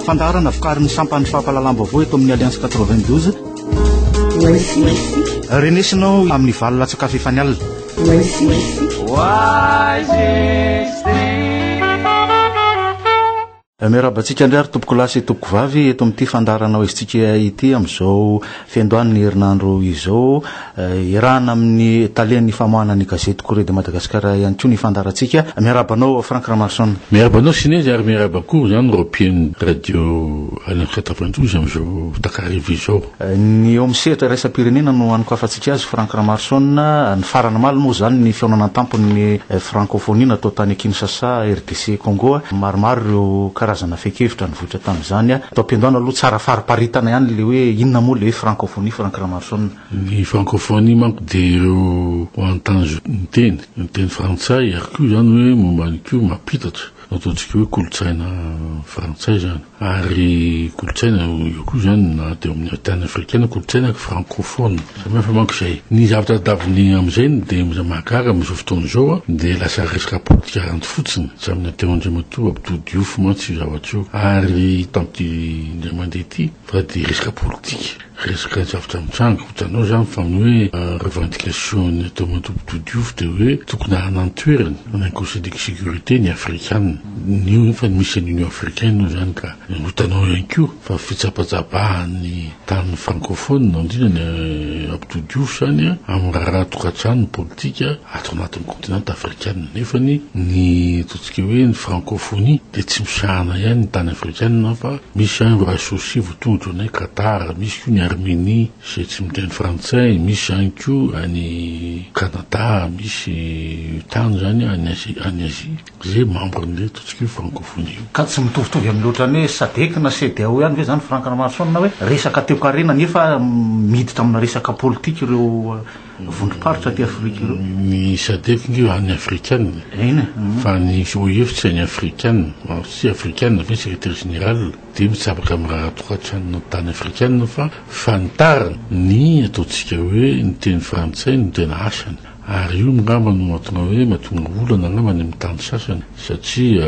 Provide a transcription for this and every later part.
Fandarana vokarin'ny sampany fampahalalam-baovao eto amin'ny Alliance 92. Renesinao amin'ny valo latsaka fifanialina. Miarabantsika andray tompoko lasy tompoko vavy eto amin'ity fandarana oezitsika ity amin'izao fiandohan'ny herinandro izao irahana amin'ny talian'ny famoahana ny gazety Courrier de Madagascar ihany koa ny fandarantsika. Miarabanao Frank Ramarson. Miarabanao Sinezy ary miarabankoa zany European Radio Alliance 92 amin'izao takarivo izao. Ny eo amin'ny sehatra raisam-pirenena no anokafantsika azy Frank Ramarson. Ny farana malo moa zany ny fiaonana tampony francophonie natao tany Kinshasa, RDC Congo. Maromaro ireo karazana fekevitra nivoatra tamin'izany atao am-piandohana aloha tsara fariparitana ihany le hoe inona moa le francophonie Frank Ramarson. Ny francophonie manko dia ireo hoantanjo ny teny frantsay ary koa zany hoe momba ny koa mampitatra ataontsika hoe kolotsaina frantsay zany ary kolotsaina io koa zany na dia amin'ny tany afrikaine kolotsaina francophone samihafa manko izay. Ny zavatra daviny amin'izay dia mahagaga amin'izao fotoana izao dia lasa resaka politika ranty fotsiny tsy amin'ny Teo Andriamatoa Abdou Diouf mantsy io zavatra io ary tamin'ity indray mandeha ity fa dia resaka politika resaka zavatra mitsango hitanao zany fa hoe revendication ny Teo Andriamatoa Diouf dia hoe tokony hanana toerany ny Conseil de sécurité ny africaine ny fa misy ny Union africaine zany ka hitanao ihany koa fa fitsapatsapahany tany francophone indrindra ny Abdou Diouf zany amin'ny raha tokantrano politika ato anatin'ny continent africaine nefa ny ataontsika hoe ny francophonie dia tsy misahana ihany ny tany africaine fa misy ihany raha associé votongotra ny Qatar, misy koa ny Arménie izay tsy miteny frantsay, misy ihany koa any Canada, misy tany zany any Asie zay membre ny ataontsika hoe francophonie. Ka tsy mitovitovy amin'ny loatra hoe SADC na CEDEAO ihany ve zany Frank Ramarson na hoe resaka teo karena nefa miditra amina resaka politika ireo vondrom-paritra aty Afrika ireo. Ny SADC io any africaine fa ny OIF tsy any africaine sy africaine fa secrétaire général dia mitsabaka amin'ny raha tokantrano tany africaine fa fantarina ny ataontsika hoe ny teny frantsay ny tena asany ary io ngamba no mahatonga hoe mahatonga olana ngamba ny amin'ny tany sasany satria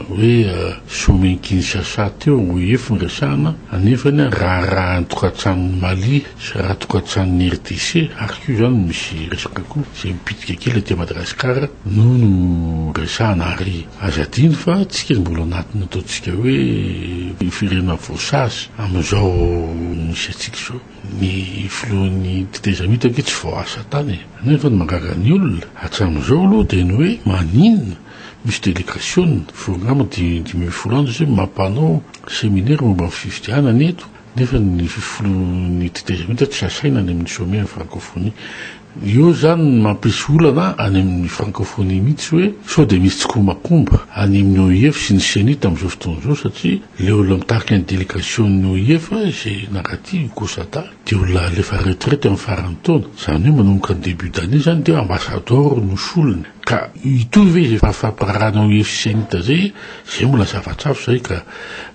hoe someny Kinshasa teo OIF ny resahana anefany raha tokantrano Mali sy raha tokantrano RDC ary koa zany misy resaka koa izay mipitika kely aty Madagasikara no resahana ary azadiny fa tsika mbola anatiny ataontsika hoe firenena voasasy amin'izao misy atsika zao ny filohan'ny titezamita ke tsy voasa tany nefa ny magaga ny olona hatramin'izao aloha dia ny hoe maninona misy délégation fongama 10,000 andro zay mampanao séminaire momba ny fifidianana eto nefa ny filohan'ny titezamita tsy sasaina any amin'ny sommet francophonie io zany mampisy olana any amin'ny francophonie mihitsy hoe sao dia misy tsikomakomba any amin'ny OIF sy ny senita amin'izao fotoana izao satria le olona mitarika ny délégation ny OIF izay naraty Kosata dia olona lefa retraite amin'ny farany taona zany hoe manomboka ny début d'année zany dia ambassadeur no solony ka itovy ve izay fampararana OIF sy senita zay mbola zava-tsafo zay ka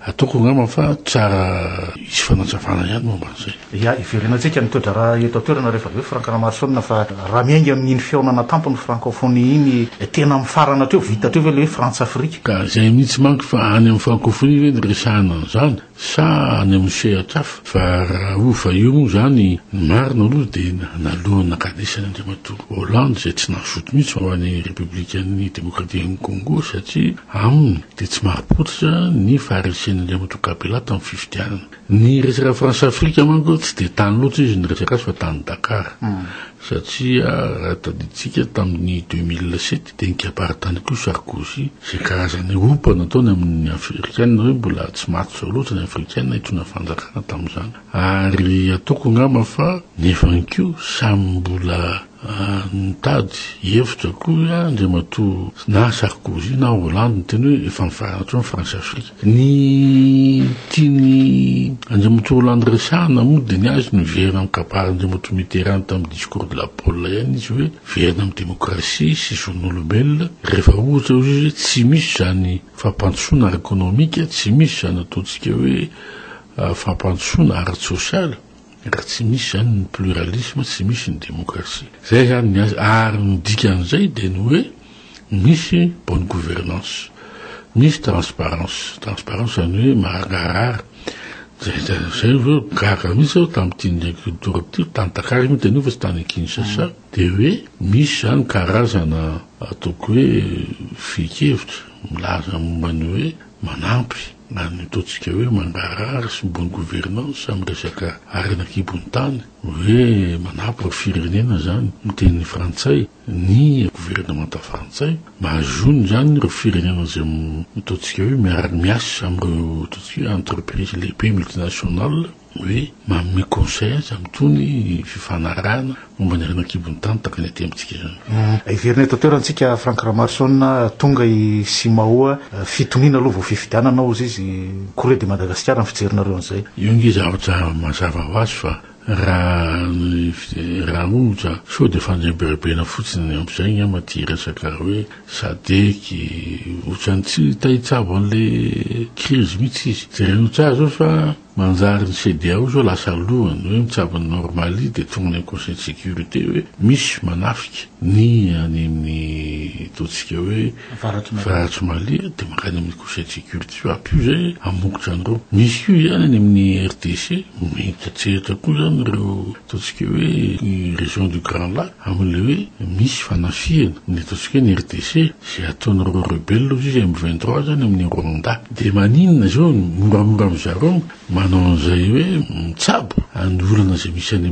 ataoko ngamba fa tsara isy fanatsavana ihany momba an'izay. Ya iverenantsika mitoetra raha eto toerana rehefa hoe Frank Ramarson fa raha miainga amin'iny fiaonana tampony francophonie iny tena mifarana teo vita teo ve le hoe France-Afrique ka zay mihitsy manko fa any amin'ny francophonie hoe ny resahana an'izany sa any amin'ny sehatra hafa fa raha io fa io zany marina aloha dia nalohana kanesany Andriamatoa Hollande zay tsy nahazoto mihitsy ho any républicaine démocratique Congo satria aminy dia tsy mahapototra ny faharesen'ny Andriamatoa Kabila tamin'ny fifidianana. Ny resaka France-Afrique manko tsy dia tany loatra izy ny resaka azy fa tany Dakar satria raha taditsika tamin'ny 2007 dia nikaparitany koa Sarkozy izay karazany ropa nataony amin'ny africaine hoe mbola tsy matotra loatra ny africaine hitona fanjakana tamin'izany ary ataoko ngamba fa nefa ny koa samy mbola nitady hevitra koa Andriamatoa na Sarkozy na Hollande ny teny hoe efa mifarana trano France-Afrique ny tiany Andriamatoa Hollande resahana moa dia ny azy ny verina amin'ny kapara Andriamatoa Mitterrand tamin'ny discours de la Pole ihany izy hoe verina amin'ny démocratie sy zon'olombelona rehefa ohatra izy tsy misy zany fampandrosoana ara-économique tsy misy zany ataontsika hoe fampandrosoana ara-sosialy raha tsy misy zany ny pluralisme tsy misy ny démocratie zay zany ny azy ary ny dikan'izay dia ny hoe misy bonne gouvernance misy transparence zany hoe mahararara zay hoe gaga misy ao tamin'ny tiany agriculture ty tany Dakar iny teny fa tsy tany Kinshasa de hoe misy zany karazana ataoko hoe fikevitra milaza mombany hoe manampy ny ataontsika hoe mangarara sy bonne gouvernance amin'ny resaka arenakibony tany hoe manampy firenena zany miteny frantsay ny gouvernement frantsay mahazony zany ireo firenena zay ataontsika hoe miara-miasa amin'ireo ataontsika hoe entreprise lehibe multinationale hoe manome conseil azy amin'ny tony fifanarahana momba ny arenakibony tany takany aty amintsika zany. Iverina eto toerantsika Frank Ramarson tonga i Simaoa fitonina aloha vao fifidianana ao izy Corée de Madagascar amin'ny fijerinareo an'izay. Io nge zavatra mazava ho azy fa raha ohatra sao de fanjamberebena fotsiny amin'izay amaty resaka hoe sadeky ohatrany tsy tahitsabo an'le crise mihitsy izy jereno tsara zao fa manjary ny CEDEAO zao lasa lohany hoe mitsabo ny Normalie de tonga ny Conseil de sécurité hoe misy manafika ny any amin'ny ataontsika hoe faratry Mali de mankany amin'ny Conseil de sécurité fa apio zay amokotra an'ireo misy io zany any amin'ny RDC mitatseratra koa zany ireo ataontsika hoe région du Grand Lac amin'le hoe misy fanafiana ny ataontsika hoe ny RDC zay ataon'ireo rebelle izy amin'ny 23 zany amin'ny Rwanda de maninona zao moramora amin'zareo manao an'izay hoe mitsabo any olana zay misy any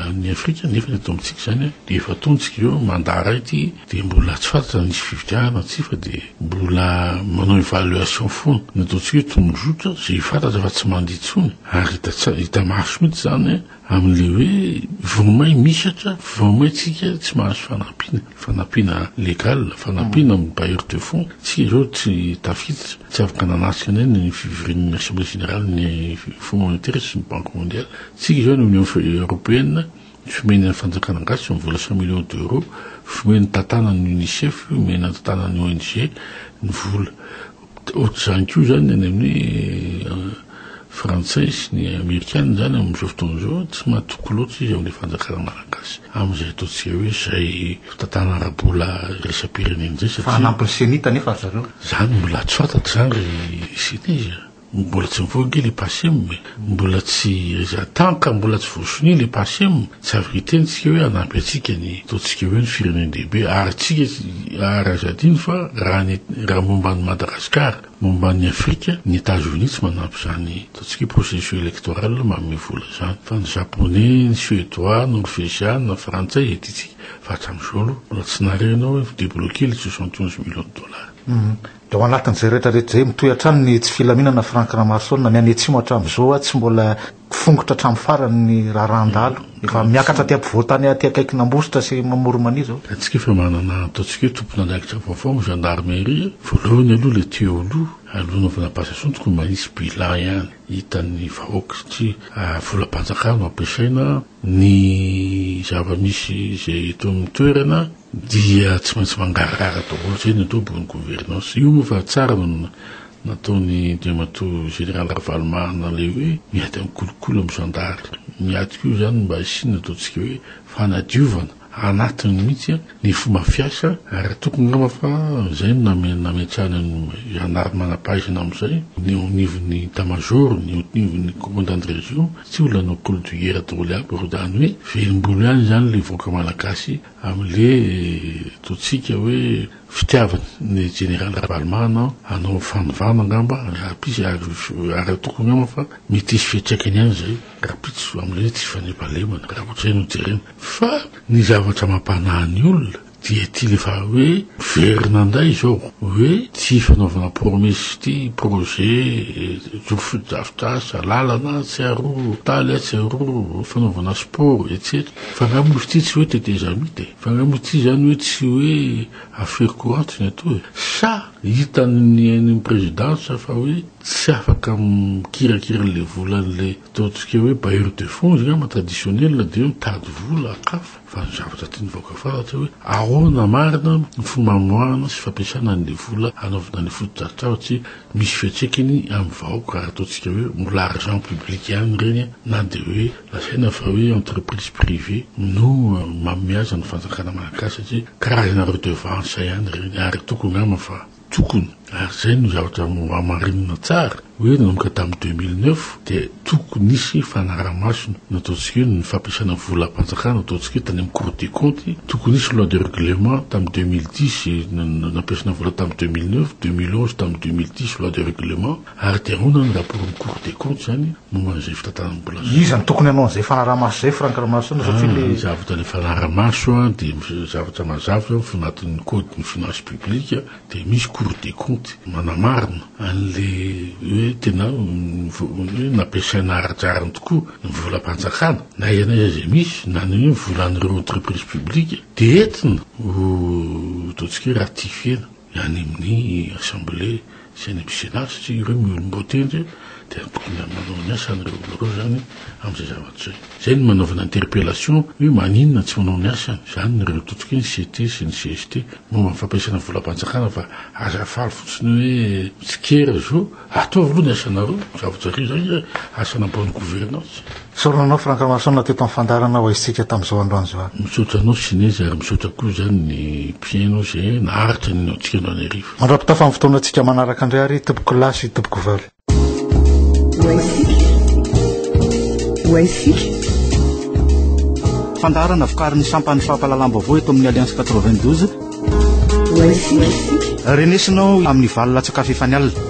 amin'ny Afrika nefa eto amintsika zany de efa ataontsika eo mandara ity de mbola tsy fantatra nisy fividianana tsy fa de mbola manao évaluation foana ny ataontsika hoe tombozotra zay fantatra fa tsy manditsony ary hita maso mihitsy zany amin'le hoe vomay misatra vomaitsika tsy mahazo fanampiana légal fanampiana amin'ny bailleur de fonds tsika zao tsy tafiditra tsy afaka nanasika ny fivorian'ny assemblée générale ny fonds monétaire sy ny banque mondiale tsika zao ny Union européenne fomena ny fanjakana gasy mivola 100 millions d'euros fomena ny tantanan'ny UNICEF fomena ny tantanan'ny ONG ny vola ohatr'izany koa zany any amin'ny frantsay sy ny amerikana zany amin'izao fotoana zao tsy mahatoko loatra izy amin'ny fanjakana malagasy amin'izay ataontsika hoe zay tantana arabola resam-pirenena zay satria fanampy ny senita nefa zareo zany mbola tsy fantatra zany ry seneza mbola tsy mivoaky le PASEM mbola tsy tanka mbola tsy voasony le PASEM tsy avitenytsika hoe anampy atsika ny ataontsika hoe ny firenena lehibe ary tsika ary azadiny fa raha momba ny Madagascar momba ny Afrika ny États-Unis tsy manampy zany ataontsika processus électoral manome vola zany fa ny japonais ny suédois ny norvégian ny frantsay etitsika fa hatramin'izao aloha mbola tsy narenao hoe débloquer le 71 millions de dollars. De ao anatin'izay rehetrarehetra zay mitohy hatrany ny tsy filaminana Frank Ramarson miany atsimo hatramin'izao tsy mbola fongotra hatramin'ny farany ny raharandalo efa miakatra aty ampovoatany aty akaiky nambositra sy mamoromany zao atsika efa manana ataontsika hoe tompon'andraikitra vaovao ny gendarmerie voalohany aloha le teoloha alohanao fanapasason tokony manisy bilan ihany hitan'ny vahoaka satria volam-panjakana ampiasaina ny zava-misy zay eto amin'ny toerana dia tsy maintsy mangarara daholo zay ny atao bonne gouvernance io moa fa tsara nataony diamato général Ravalmana le hoe miady amin'ny kolokolo amin'ny gendarme miady koa zany mba isina ataontsika hoe fanadiovana anatiny mihitsy ny fomba fiasa ary tokony ngamba fa zay nametrany ny gendarme manapaizana amin'izay ny onivon'ny état-major ny onivon'ny commandant de région tsy olana col de guerre daholo aby rodany hoe velom-bolo ihany zany le voaka malagasy amin'le ataontsika hoe fitiavany ny général Ravalmana anao fanovana ngamba rahapisy ary tokony ngamba fa mety isy fiatraikany ihany zay rapitsy amin'le tsy fanepalemana raha ohatrany no jerena fa ny zavatra mampanahy ny olona dia ty lefa hoe verina anday zao hoe tsy fanaovana promesy ty projet fotodrafitrasa lalana tsy aro taly tsy aro fanaovana sport etc fa ngamo ty tsy hoe teteza mity fa ngamo ty zany hoe tsy hoe affaire courante ny atao sa hitan'ny présidence fa hoe tsy afaka mikirakira le volan'le ataontsika hoe bailleur de fonds ngamba traditionnel de mitady vola akafa fa ny zavatra ty nivoaka fantatra hoe ahoana marina ny fomba moana sy fampiasana an'le vola anaovana ny fotodrafitrasa misy fiatraikany amin'ny vahoaka raha ataontsika hoe mbola argent public ihany reny na de hoe lasaina fa hoe entreprise privée no mamiaza ny fanjakana malagasy satria karazana redevance ihany reny ary tokony ngamba fa tokony Ary zay no zavatra amarinina tsara hoe nanomboka tamin'ny 2009 dia tokony nisy fanaraha-maso nataontsika ny fampiasana volam-panjakana ataontsika tany amin'ny Cour des comptes tokony nisy loi de règlement tamin'ny 2010 nampiasana vola tamin'ny 2009 2011 tamin'ny 2010 loi de règlement ary dia ahoana ny rapportn'ny Cour des comptes zany momban'izay fitantanam-bola izany tokony hanao an'izay fanaraha-maso zay Franck Ramazoana satria le zavatra le fanaraha-maso dia zavatra mazava fanatin'ny code ny finance publique dia misy Cour des comptes manamarina an'le hoe tena nampiasaina ara-tsarany tokoa ny volam-panjakana na ianay zay misy na ny hoe volan'ireo entreprise publique dia entina ataontsika ratifiena any amin'ny assemblée sy any amin'ny sénat satria ireo miolom-botendry dia tokony manao ny asan'ireo olonareo zany amin'izay zavatra zay ny manaovana interpellation hoe maninona tsy manao ny asany zany nyreo totsika ny CT sy ny CST momba ny fampiasana volam-panjakana fa azafaly fotsiny hoe tsikera zao ataovy aloha ny asanareo zavatra ry zany asana ambony gouvernance sorananao Franck Ramazoana teto amin'ny fandarana ho aisitsika tamin'izao androany zao misaotra anao sinezy ary misaotra koa zany ny mpiaino zay naharitra ny atsika andro any arivo mandrapitafa amin'ny fotoanantsika manaraka indray ary toboko lasy toboko valo fandarana vokarin'ny sampany fampahalalam-baovao eto amin'ny Alliance 92 renesinao amin'ny valolatsakafo efa ny alina